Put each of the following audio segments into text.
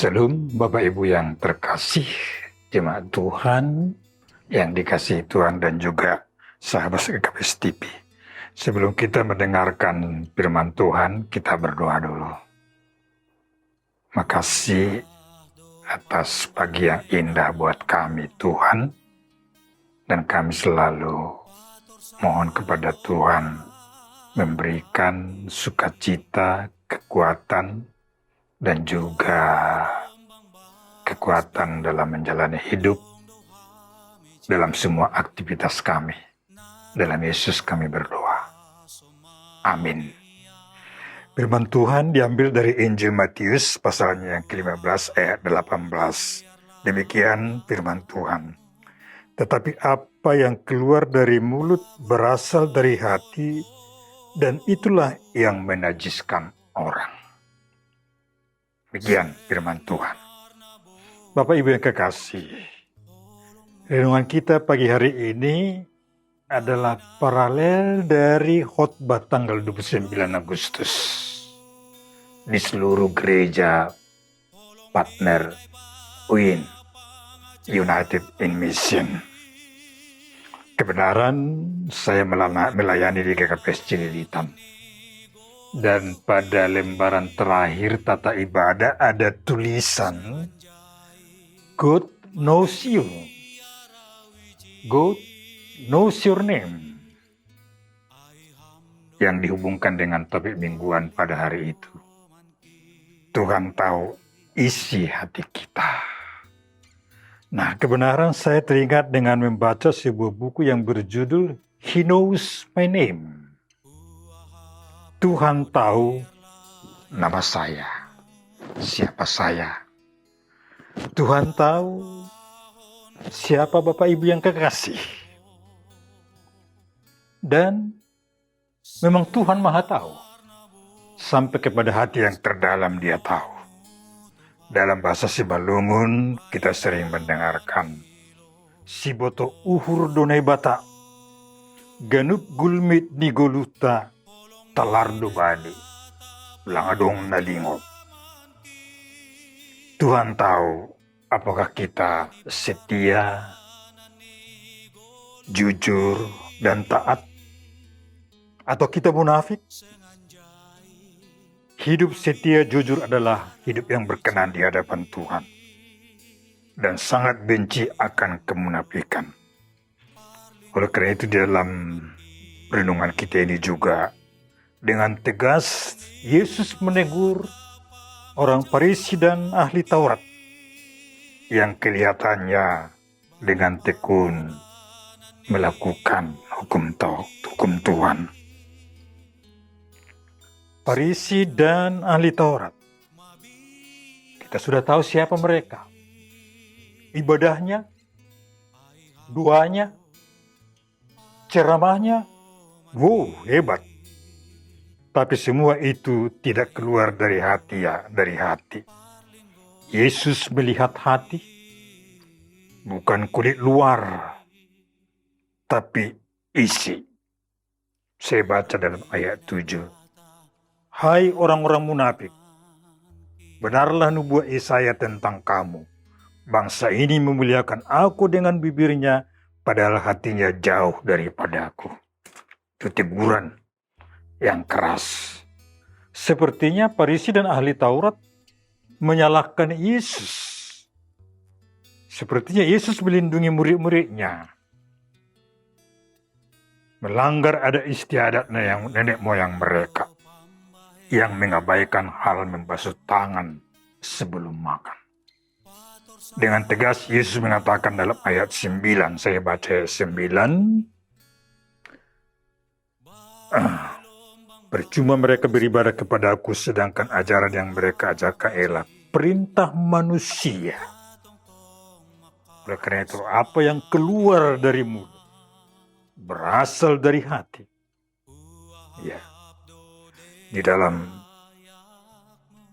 Shalom Bapak Ibu yang terkasih, jemaat Tuhan yang dikasihi Tuhan dan juga sahabat GKPS TV. Sebelum kita mendengarkan firman Tuhan, kita berdoa dulu. Makasih atas pagi yang indah buat kami Tuhan, dan kami selalu mohon kepada Tuhan memberikan sukacita, kekuatan, dan juga kekuatan dalam menjalani hidup, dalam semua aktivitas kami. Dalam Yesus kami berdoa. Amin. Firman Tuhan diambil dari Injil Matius pasalnya yang ke-15 ayat 18. Demikian firman Tuhan. Tetapi apa yang keluar dari mulut berasal dari hati, dan itulah yang menajiskan orang. Demikian firman Tuhan. Bapak Ibu yang kekasih, renungan kita pagi hari ini adalah paralel dari khotbah tanggal 29 Agustus di seluruh gereja partner UIN, United in Mission. Kebenaran saya melayani di GKPS Cililitan. Dan pada lembaran terakhir tata ibadah ada tulisan God knows you. God knows your name. Yang dihubungkan dengan topik mingguan pada hari itu. Tuhan tahu isi hati kita. Nah, kebenaran saya teringat dengan membaca sebuah buku yang berjudul He Knows My Name. Tuhan tahu nama saya, siapa saya. Tuhan tahu siapa Bapak Ibu yang kekasih. Dan memang Tuhan Maha tahu. Sampai kepada hati yang terdalam Dia tahu. Dalam bahasa Simalungun kita sering mendengarkan Siboto uhur donai bata, ganup gulmit ni goluta, talardo bani, langadong nalingop. Tuhan tahu apakah kita setia, jujur, dan taat, atau kita munafik. Hidup setia jujur adalah hidup yang berkenan di hadapan Tuhan, dan sangat benci akan kemunafikan. Oleh karena itu di dalam renungan kita ini juga, dengan tegas Yesus menegur orang Farisi dan ahli Taurat yang kelihatannya dengan tekun melakukan hukum Tuhan. Farisi dan ahli Taurat, kita sudah tahu siapa mereka. Ibadahnya, doanya, ceramahnya, wow, hebat. Tapi semua itu tidak keluar dari hati dari hati. Yesus melihat hati, bukan kulit luar, tapi isi. Saya baca dalam ayat 7. Hai orang-orang munafik, benarlah nubuat Yesaya tentang kamu. Bangsa ini memuliakan aku dengan bibirnya, padahal hatinya jauh daripada aku. Itu teguran yang keras. Sepertinya Farisi dan ahli Taurat menyalahkan Yesus. Sepertinya Yesus melindungi murid-muridnya. Melanggar adat istiadat nenek moyang mereka, yang mengabaikan hal membasuh tangan sebelum makan. Dengan tegas Yesus mengatakan dalam ayat 9, saya baca ayat 9, percuma mereka beribadah kepada aku, sedangkan ajaran yang mereka ajarkan ialah perintah manusia. Oleh karena itu, apa yang keluar dari mulut berasal dari hati. Ya. Di dalam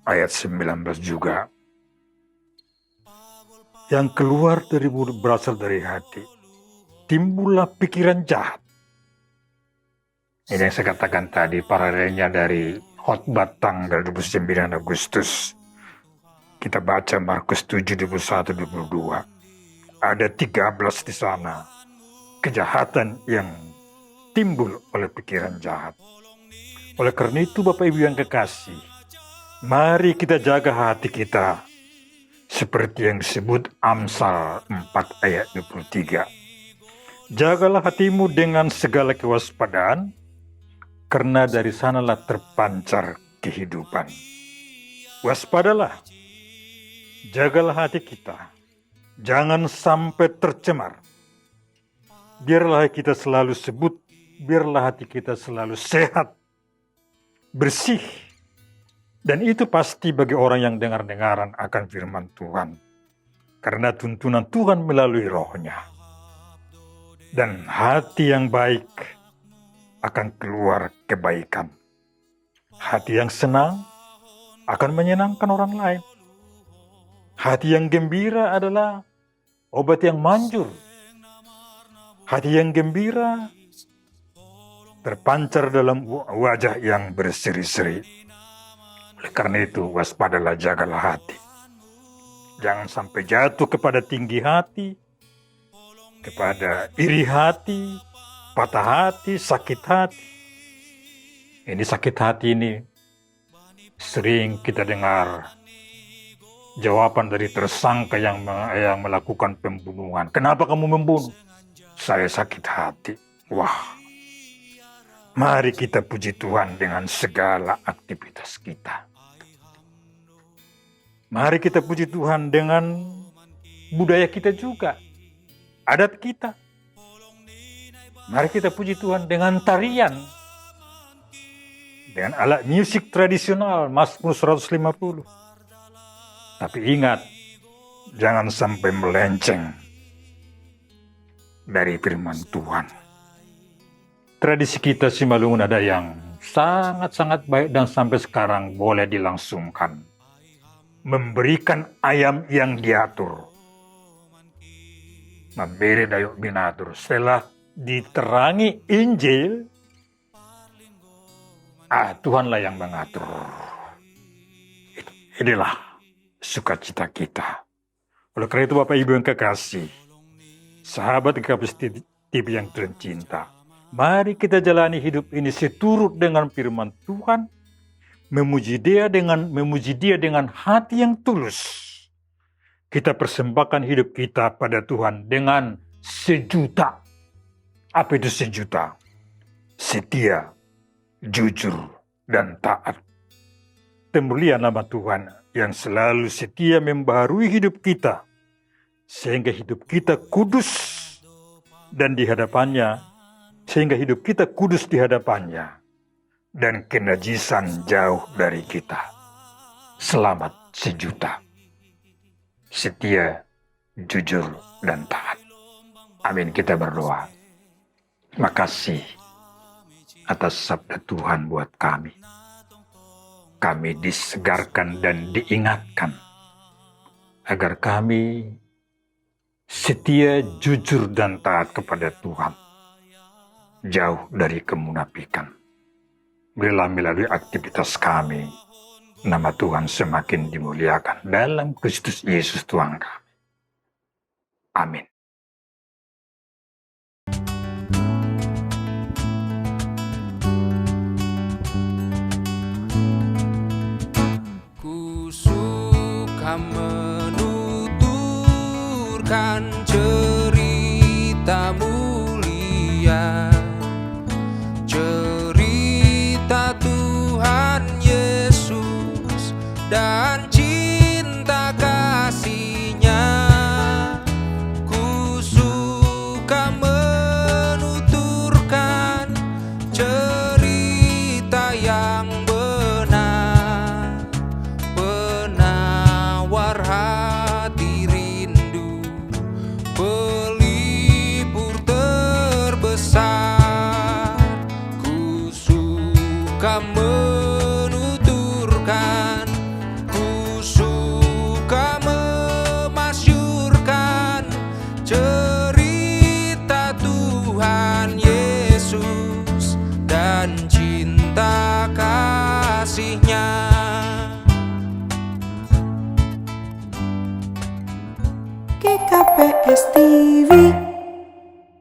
ayat 19 juga, yang keluar dari mulut berasal dari hati. Timbullah pikiran jahat. Ini yang saya katakan tadi, paralelnya dari khotbah tanggal 29 Agustus Kita baca Markus 7, 21, 22. Ada 13 di sana. Kejahatan yang timbul oleh pikiran jahat. Oleh karena itu Bapak Ibu yang kekasih, mari kita jaga hati kita. Seperti yang disebut Amsal 4 ayat 23. Jagalah hatimu dengan segala kewaspadaan, karena dari sanalah terpancar kehidupan. Waspadalah, jagalah hati kita, jangan sampai tercemar. Biarlah kita selalu sebut, biarlah hati kita selalu sehat, bersih. Dan itu pasti bagi orang yang dengar-dengaran akan firman Tuhan. Karena tuntunan Tuhan melalui rohnya. Dan hati yang baik akan keluar kebaikan. Hati yang senang akan menyenangkan orang lain. Hati yang gembira adalah obat yang manjur. Hati yang gembira terpancar dalam wajah yang berseri-seri. Oleh karena itu, waspadalah, jagalah hati. Jangan sampai jatuh kepada tinggi hati, kepada iri hati, patah hati, sakit hati. Ini sakit hati ini sering kita dengar jawaban dari tersangka yang melakukan pembunuhan. Kenapa kamu membunuh? Saya sakit hati. Wah, mari kita puji Tuhan dengan segala aktivitas kita. Mari kita puji Tuhan dengan budaya kita juga, adat kita. Mari kita puji Tuhan dengan tarian, dengan alat musik tradisional, Mazmur 150. Tapi ingat, jangan sampai melenceng dari firman Tuhan. Tradisi kita Simalungun ada yang sangat-sangat baik dan sampai sekarang boleh dilangsungkan. Memberikan ayam yang diatur. Memberi dayok binatur. Setelah diterangi Injil, Tuhanlah yang mengatur. Inilah sukacita kita. Oleh karena itu Bapak Ibu yang kekasih, sahabat GKP TV yang tercinta, mari kita jalani hidup ini seturut dengan firman Tuhan, memuji Dia dengan hati yang tulus. Kita persembahkan hidup kita pada Tuhan dengan sejuta. Apa itu sejuta? Setia, jujur, dan taat. Termulia nama Tuhan yang selalu setia membaharui hidup kita, sehingga hidup kita kudus dan di hadapannya, dan kenajisan jauh dari kita. Selamat sejuta. Setia, jujur, dan taat. Amin. Kita berdoa. Makasih atas sabda Tuhan buat kami. Kami disegarkan dan diingatkan agar kami setia, jujur, dan taat kepada Tuhan. Jauh dari kemunafikan. Bila melalui aktivitas kami, nama Tuhan semakin dimuliakan dalam Kristus Yesus Tuhan kami. Amin. Ku suka menuturkan cerita mulia, cerita Tuhan Yesus dan cinta kasih-Nya. Ku suka menuturkan cerita yang benar, penawar hati rindu, pelipur terbesar. Ku suka menuturkan, ku GKPS TV.